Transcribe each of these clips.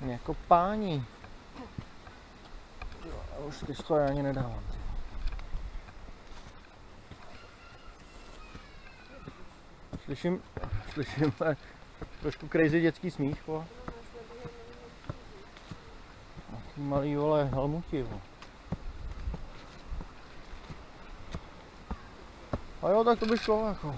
Jako páni. Jo, já už ty schody ani nedávám. Slyším trošku crazy dětský smích, vole. Taký malý, vole, helmuti, vole. A jo, tak to by šlo, jako.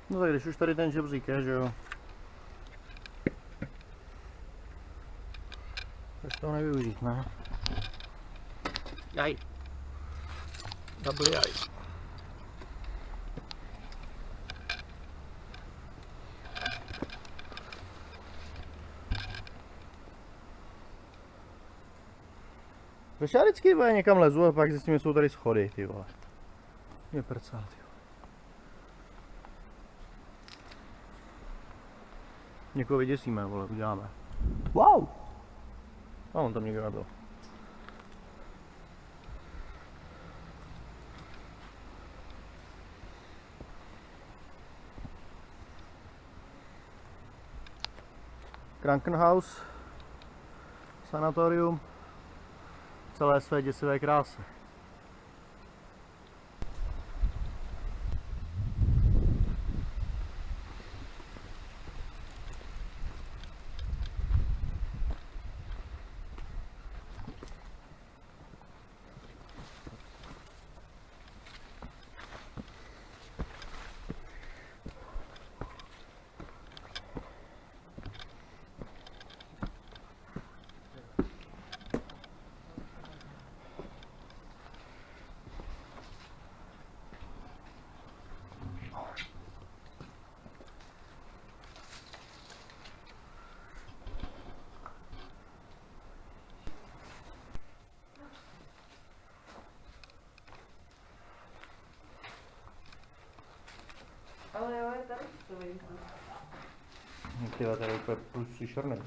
No tak když už tady ten žebřík je, že jo, tak to nevyužít, ne? Jaj. Double jaj. Protože já vždycky někam lezu a pak zjistím, že jsou tady schody, ty vole. Mě prcá, ty vole. Někoho vyděsíme, vole, uděláme. Wow! A on tam někdo nabil. Krankenhaus, sanatorium, celé své děsivé krásy. Ale jo, je tady to vidím. Tyhle tady úplně příšerný.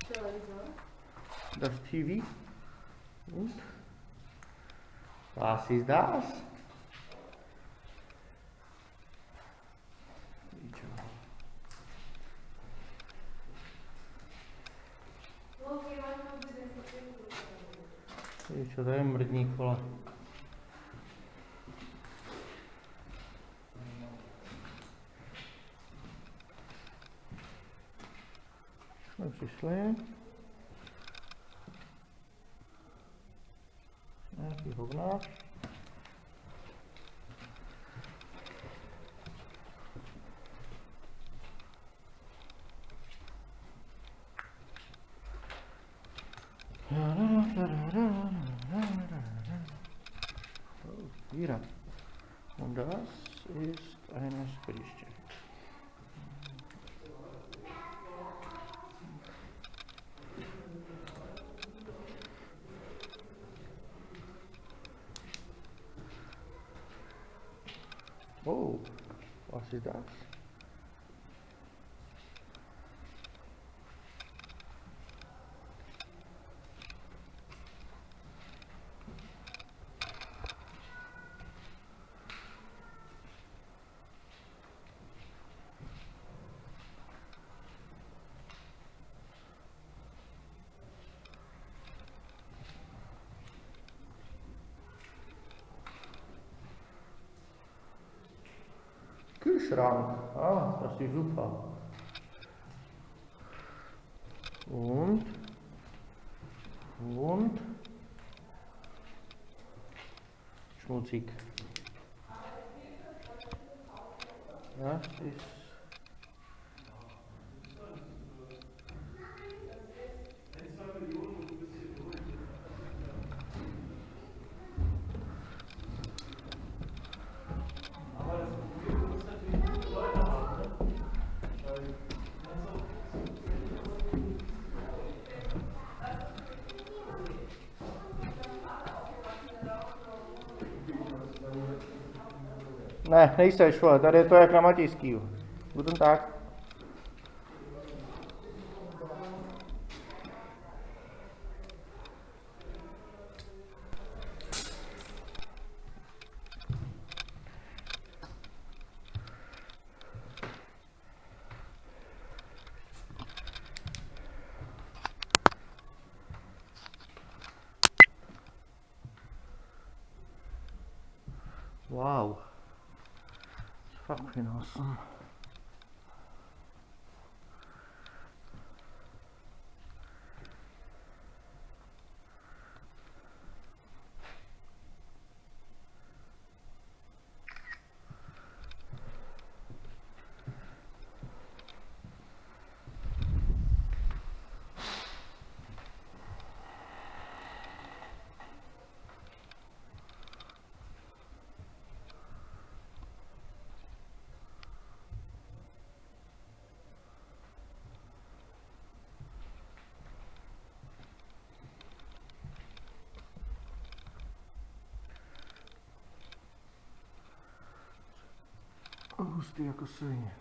Televizor. Das TV? Und? Was ist das? Co to je mrdník, vole? Jsme přišli. Nějaký hovnář. Víra. Und das ist eine Spedition. Oh, was ist das? Kühlschrank. Ah, das ist super. Und schmutzig. Das ist ne, nejseš, tady je to jak na Matějskýho. Guten Tag. Wow. It's fucking awesome. Hustý jako svině.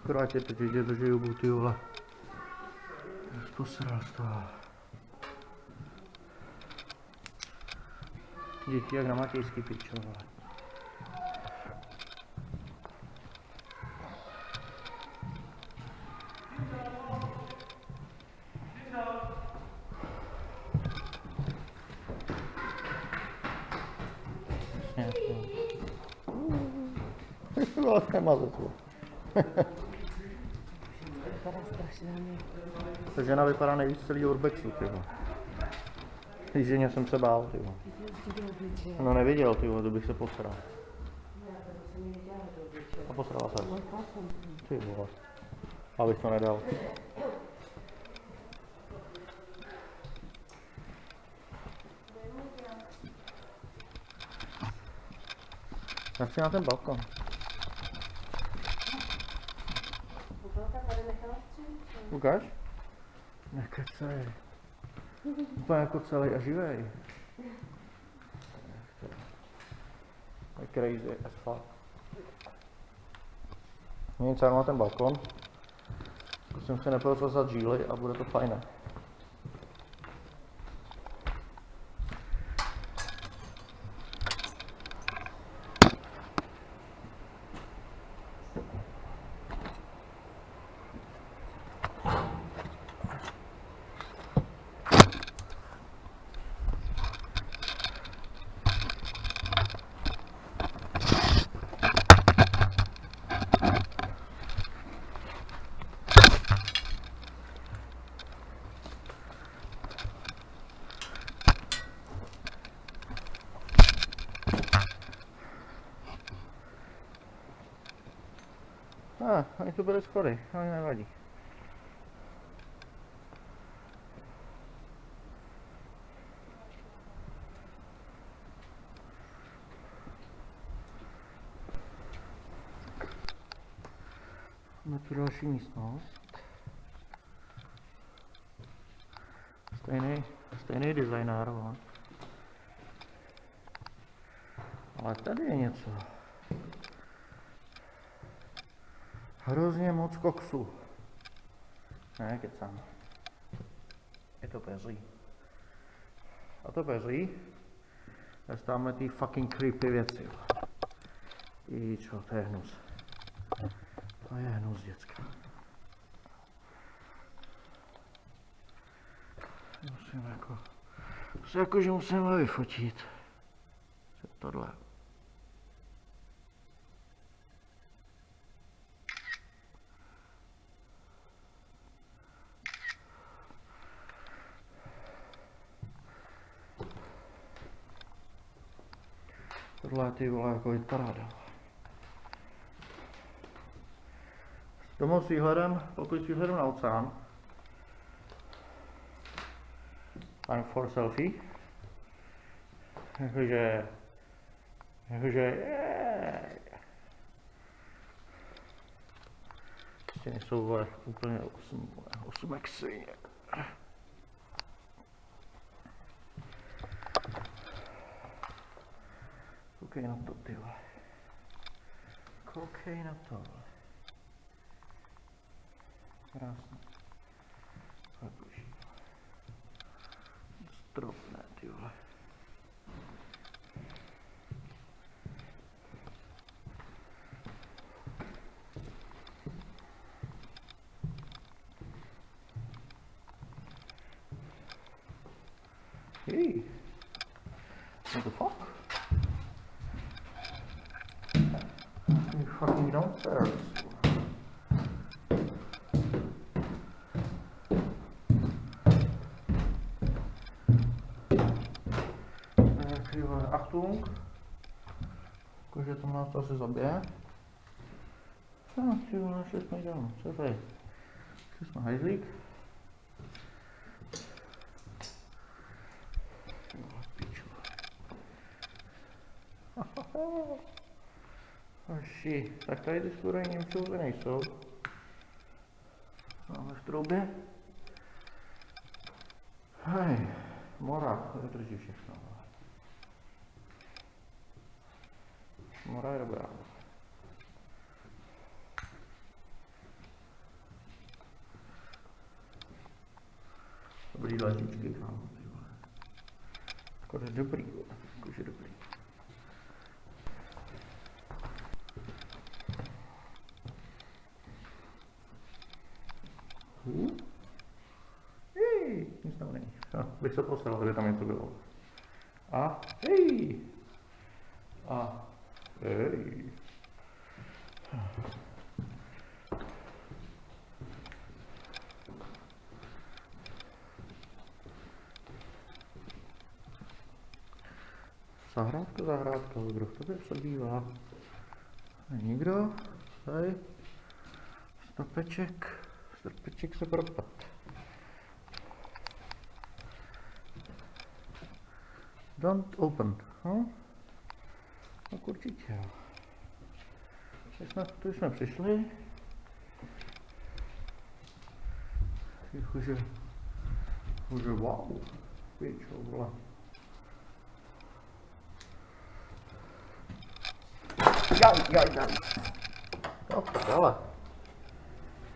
Akorát je teď vidět, že jubu, ty vole. Posral z toho. Děti jak na Matějský pičo, vole. Velké mazectvo. Ta žena vypadá nejvíc celý urbexu, tyho. Ty ženě jsem se bál, tyho. No neviděl, tyho, to bych se posral. A posrala se. Ty vole. Abych to nedal. Já chci na ten balkon. nechala střelit? Ukáž? Nekecej. Úplně jako celý a živej. To je crazy as fuck. Nic, já mám ten balkon. Zkusím si neprocesat žíly a bude to fajné. Ani to byly schody, ale nevadí. Máme tu další místnost. Stejný designér, ale tady je něco. Hrozně moc koksu. Ne, kecám. Je to peří. A to peří. Dáme ty fucking creepy věci. I čo, to je hnus. To je hnus, děcka. Že musíme vyfotit. Tohle. Tohle ty vole jako hitparáda. Domů s výhledem, pokud s výhledem na oceán. Time for selfie. Jakože stěny jsou vole úplně 8 jak svině. Koukej na to, ty vole. Koukej na to, vole. Krásně. Boží. Stropné, ty vole. Hey. What the fuck? You fucking downstairs. Achtung. Jakože to nás to asi zabije. No, ty vole, šli jsme dělali. Co je tady? Šli jsme hajzlík. Hoši, tak tady ty studení Němcovy nejsou. Máme v troubě. Hej, mora, to vydrží všechno. Mora je dobrá. Dobrý dlažičky, kámo. Jakože dobrý, jakože dobrý. Hej, nic tam není. Bych se poslal, kdyby tam něco bylo. A hej! A hej! Zahrádka, kdo v tobě přebývá? Nikdo? Tady? Strpeček se propad. Don't open, no? Tak určitě, jo. Tu jsme přišli. Jakože wow. Pičo, vole. Jaj. To prdele.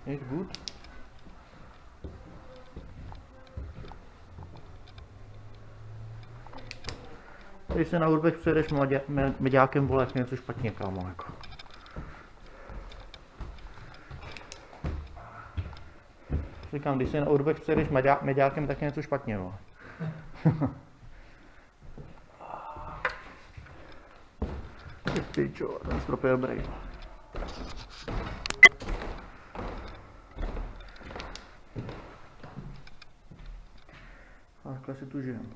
It's good. Když se na urbex přejedeš meďákem, vole, jak něco špatně, kámo, jako. Říkám, když se na urbex přejedeš meďákem, tak je něco špatně, vole. Pičo, ten strop je dobrý. Takhle si tu žijem.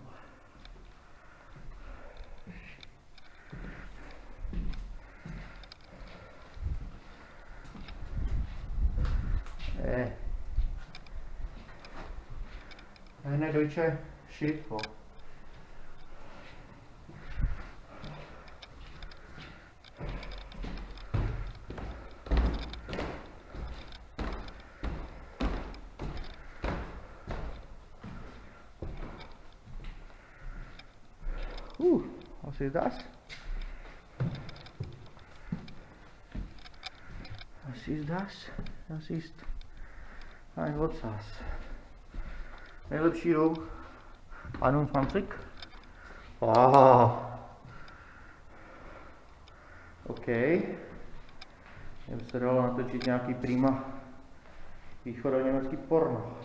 Eine deutsche Schiffo. Was ist das? Was ist das? Das ist ein Ocas. Nejlepší rum 21. OK. Já bych se dalo natočit nějaký prima východoněmecký porno.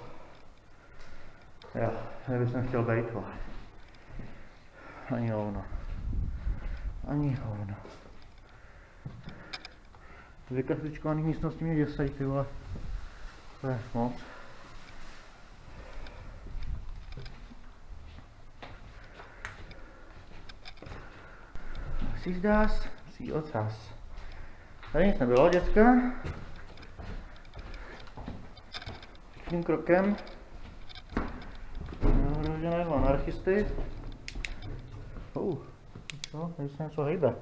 Jo, kdybych jsem chtěl bejt, vole. Ani hovno. Vykastričkovaný místnosti mě děsají, ty vole. To je moc. Si das, si ocas. Tady nic nebylo, děcka. Tím krokem. Neohrožené anarchisty. Co? Tady se něco hejbe.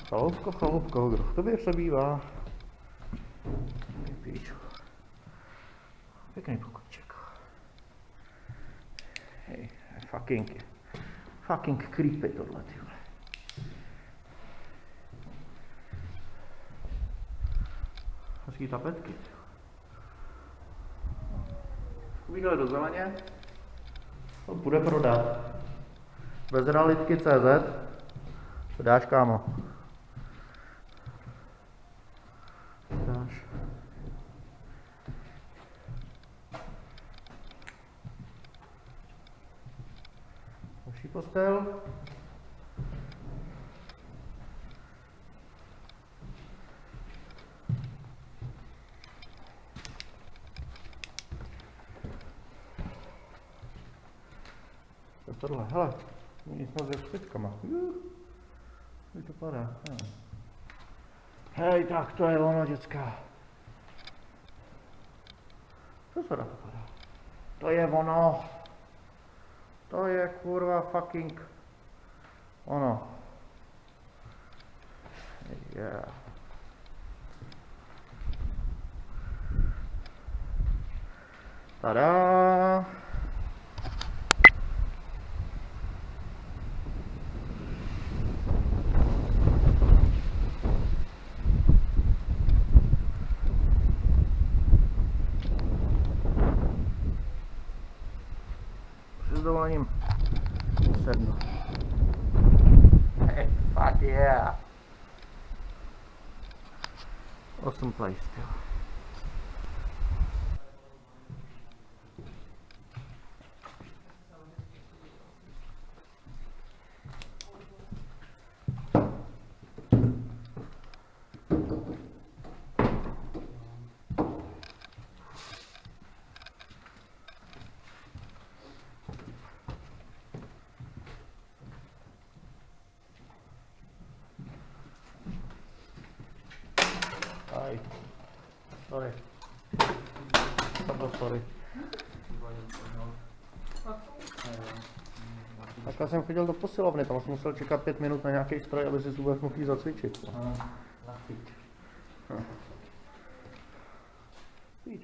Chaloupko, kdo v tobě přebývá? Píču. Pěkný pokoček. Hej, fucking creepy tohle, tyhle. Hezký tapetky. Uvídali do zeleně. To bude prodat. Bez realitky.cz. To dáš, kámo. Dáš. Další postel. Tohle, hele, nic moc se špičkama. Jak to padá. Hej, tak to je ono, děcka. Co se dá to padá? To je ono. To je kurva fucking ono. Yeah. Tada! Dovolením sednu. Hey, fuck yeah. Awesome place, too. Aj. Sorry. Sorry. Takhle jsem chodil do posilovny, tam jsem musel čekat 5 minut na nějaký stroj, aby si vůbec mohl jít zacvičit. Píč.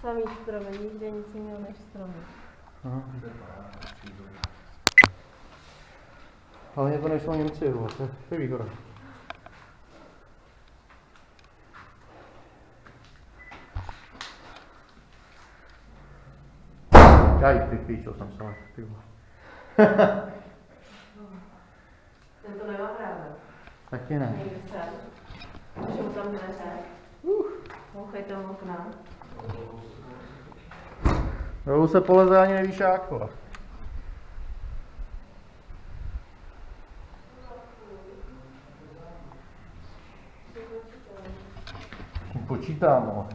Samý stromy, nikde nic jiného než stromy. Aha. Ale to nejsou Němci, jo, to je výhoda. Jaj, ty píčo, jsem se ty vole. Ten to nemá právě. Taky ne. Někde sem. Že mu tam dveře. Bouchejte mu okna. Dolů se poleze ani nevíš jak, vole. Počítám, vole.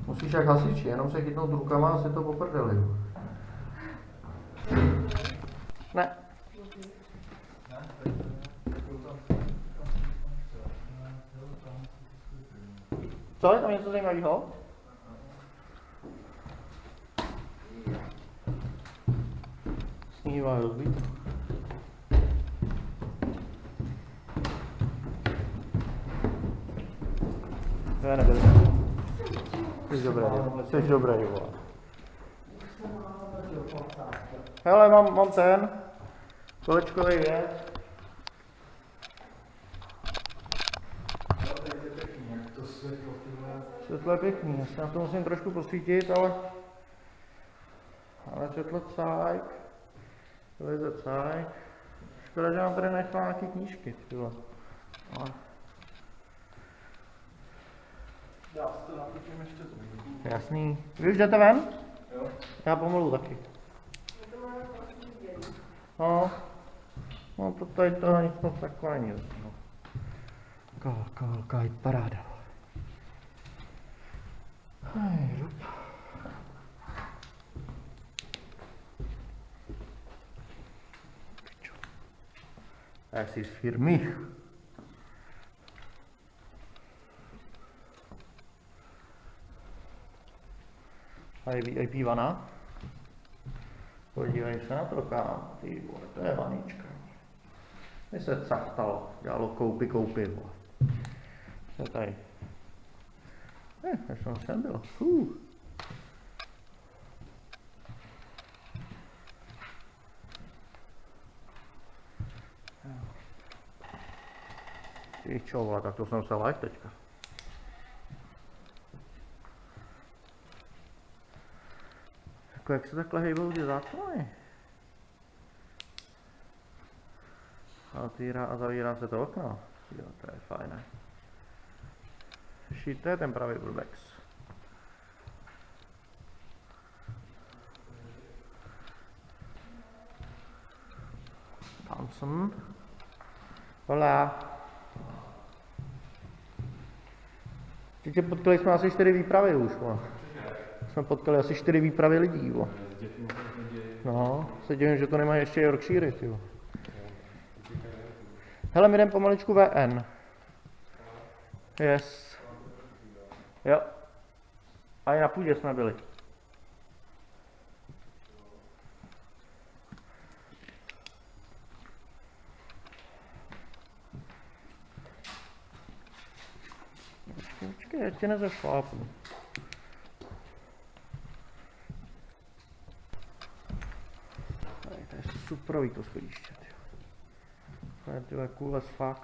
Musíš jak hasiči, jenom se chytnout rukama a si to poprdeli. Ne. Co, je tam něco zajímavého? Snívá rozbít. To je nebyl. Jsi dobrý, vole. Hele, mám ten kolečkový věc. Světlo je pěkný, já se na to musím trošku posvítit, ale světlo cajk, televize cajk. Škoda, že mám tady nechal nějaký knížky, tyhle. Ale... Já si to napůjčím ještě zbytku. Jasný. Vy už jdete ven? Jo. Já pomalu taky. No, no to tady to nic moc takové není. No. Kolika je paráda. Já jsi z firmy. A je VIP vana. Podívej se na to, kámo, ty vole, to je vanička. Mně se cachtalo, dělalo koupy, vole. Co je tady? Než jsem byl. Ty čo, vole, tak to jsem se like teďka. Jako jak se takhle hejbou ty záclony? A otvírá a zavírá se to okno. Jo, to je fajné. To je ten pravý urbex. Thompson. Hola. Teď potkali jsme asi 4 výpravy už. Jsme potkali asi 4 výpravy lidí. No, se divím, že to nemají ještě Yorkshire. Hele, my jdem pomaličku VN. Yes. Jo. A i na půdě jsme byli. Počkej, já tě nezašlápnu. To je superový to schodiště. To je tyhle cool as fuck.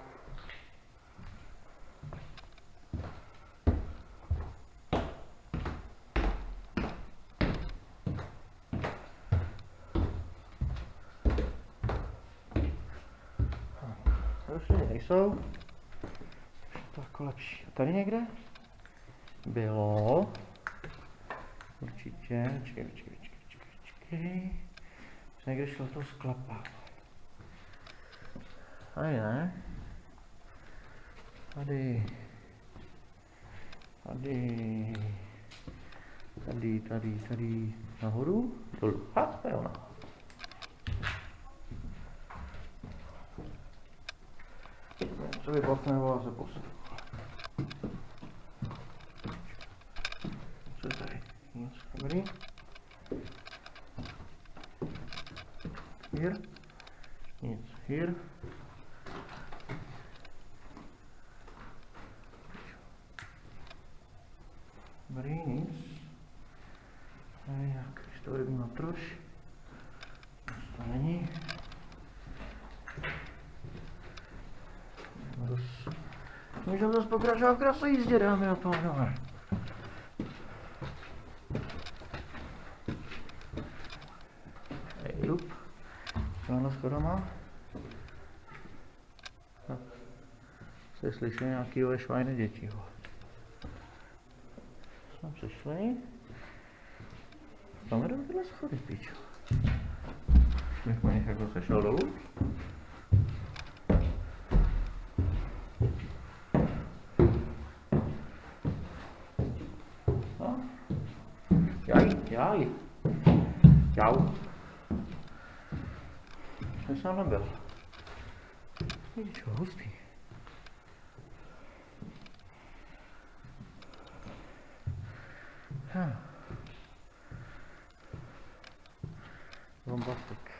Prostě nejsou. To jako lepší. A tady někde? Bylo. Určitě. Počkej. Někde šlo to sklepa. Tady ne. Tady. Nahoru? Dolů. Ha, to je ona. Co vyplatne, nebo se posunu. Co je tady? Nic, dobrý. Here. Nic, here. Dobrý, nic. Jak, když to vyjdu na troš. To není. Můžeme zase pokračovat v krasojízdě, dámy a pánové. Jup. Tohle schodama. Se slyšeli nějakýho švajny dětí. Jsme přišli. Tam jdeme tyhle schody, píčo. Bych po nich jako sešel dolů. No. Jaj. Jau. To jsem nebyl. Píčo, hustý. Bombastic.